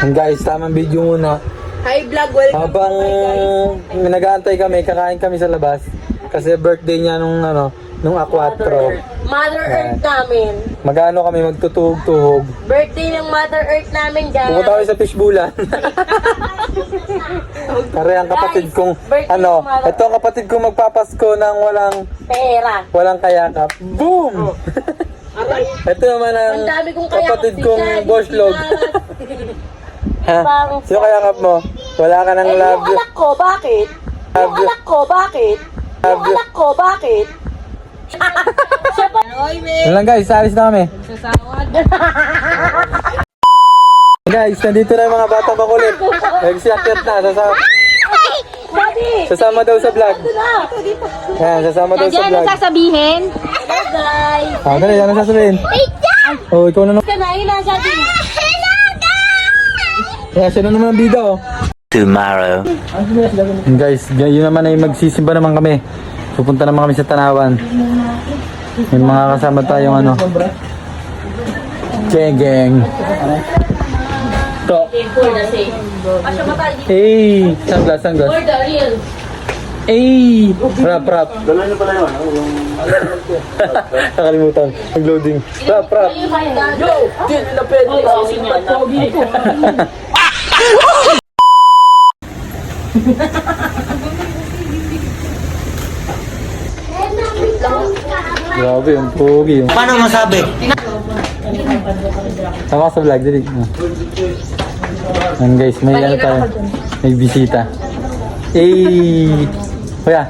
Guys, tamang video muna. Hi vlog, welcome Habang to my guys. nag-aantay kami, kakain kami sa labas. Kasi birthday niya nung A4. Mother Earth namin. Mag-ano kami, magtutuhog-tuhog. Birthday ng Mother Earth namin, guys. Pumunta kami sa fishbowlan. Kare ang kapatid Guys, kong, birthday ng Mother ito ang kapatid kong magpapasko ng Pera. walang kayakap. Boom! Ito naman ang Ang dami kong kayakap, kapatid si kong Daddy, boslog. Ha? Parang- Sino kayakap mo? Wala ka ng Eh, love. yung anak ko, bakit? Yung anak ko, bakit? Yung anak ko, bakit? Siya pa. Yun lang guys, alis na kami. Guys, nandito na yung mga batang makulit. Nagsiakyat na. Daddy! Sasama daw sa vlog. Ito na. Dito. Yan, sasama daw sa Diyan vlog. ang sasabihin. Hello, guys. Ah, dali, ano sasabihin? Oh, ikaw na naman. Ka na, yun na, Daddy. Kaya siya na naman ang bida oh. Tomorrow. Guys, yun naman ay magsisimba naman kami. Pupunta naman kami sa Tanawan. May mga kasama tayong Geng. To. Hey, sunglass. Hey, rap. Dala niyo pala yun, yung... Nakalimutan. Nag-loading. Rap. Yo! Di na pwede. Sisipat pogi ko. Grabe, ang pogi. Paano masabi? Tama sa vlog, dali. Ayan guys, may ano tayo. May bisita. Hey! Kuya.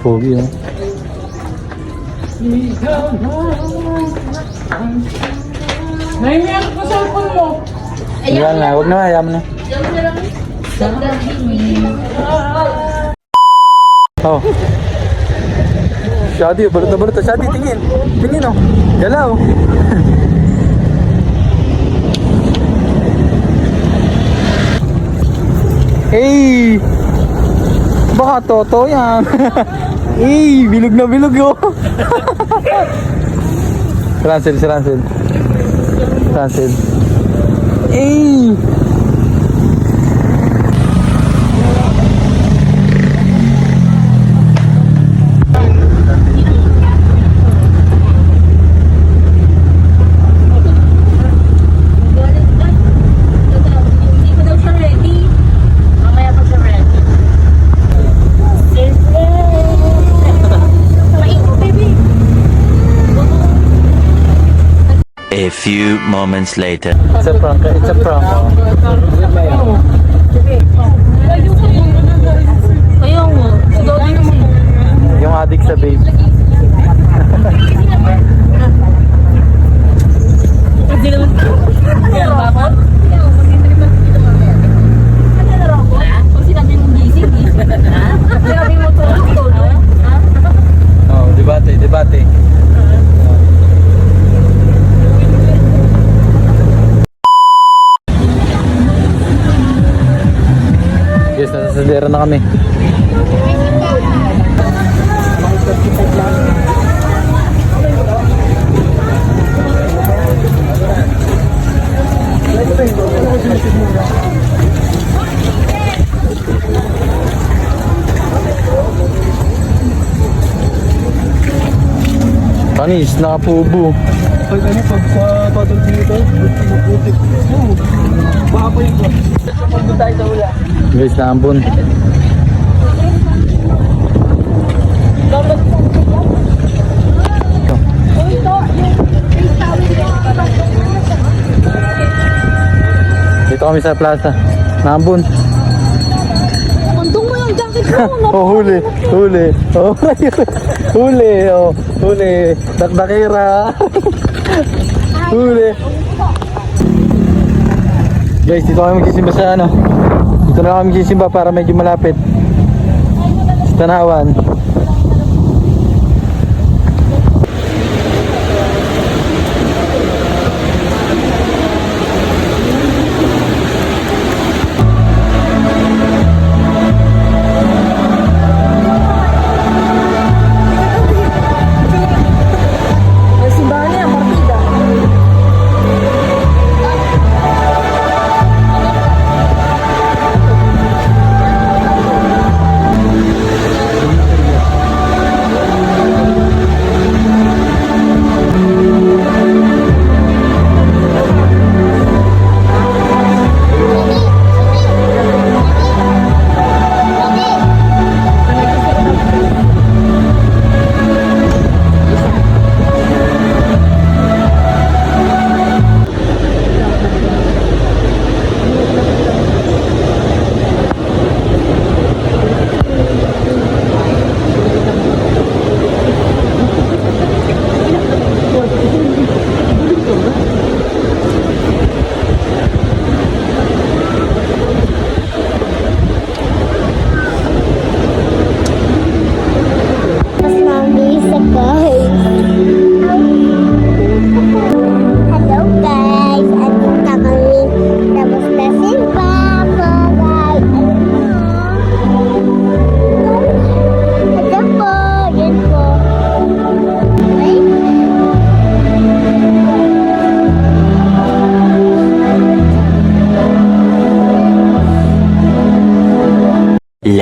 Pogi, oh. Naimiyak ko sa cellphone mo. Ayan na, huwag na, ayaw mo na. Oh. Shadi, balot. Shadi, tingin. Tingin, oh. Galaw. Hey! Baka toto yan. Hey, bilog na bilog, oh. Si Rancel. Hey! Hindi ko daw siya ready. Mamaya pa siya ready. Baby. A few moments later. It's a prank. Oh. Kaya mo. Siguro naman. Yung addict sa babe. Hindi naman. Kaya ba ako? Ano na lang ako? Pag sinabi mong gising, sinabi mo to. Oh, debate. Yes, nasa sandera na kami. Panis, nakapubo. Pag sa patol dito, putik. Baka pa yun. Doon tayo sa ula. Guys, naambon. Dito kami sa plaza. Naambon. Mandong mo yung jacket mo. Oh, huli. Oh, huli. Dakdakira. Huli. Guys, dito kami magsisimba sa Dito na kami magsisimba para medyo malapit. Sa Tanawan.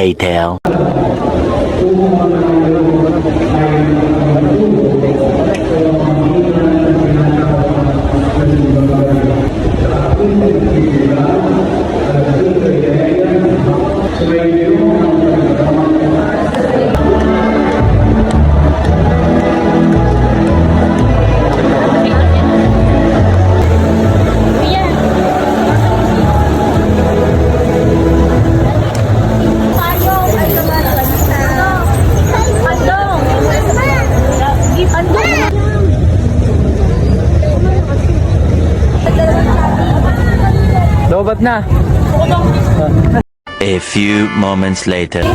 later. Lobat na. A few moments later.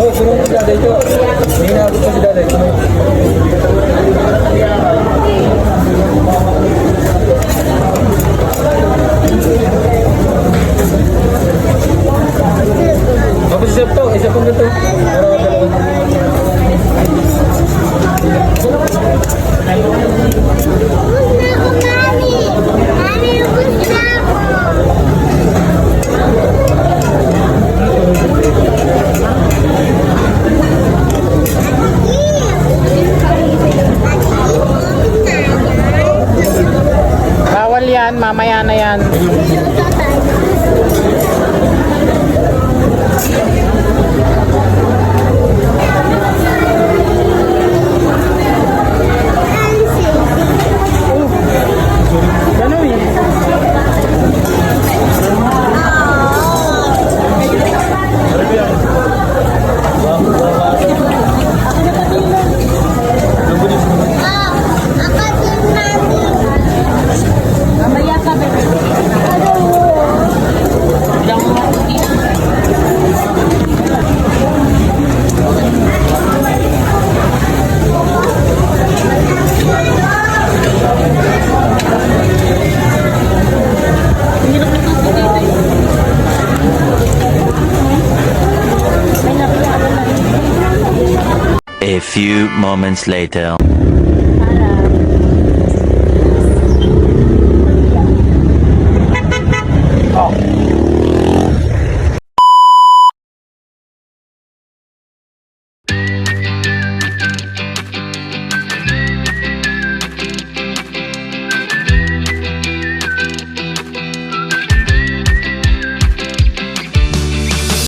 Oh, suruh si daday ko. May inabot ko si daday. Tapos isa to, isa pang ganito. Para dalawa. Bawal yan, mamaya na yan. A few moments later.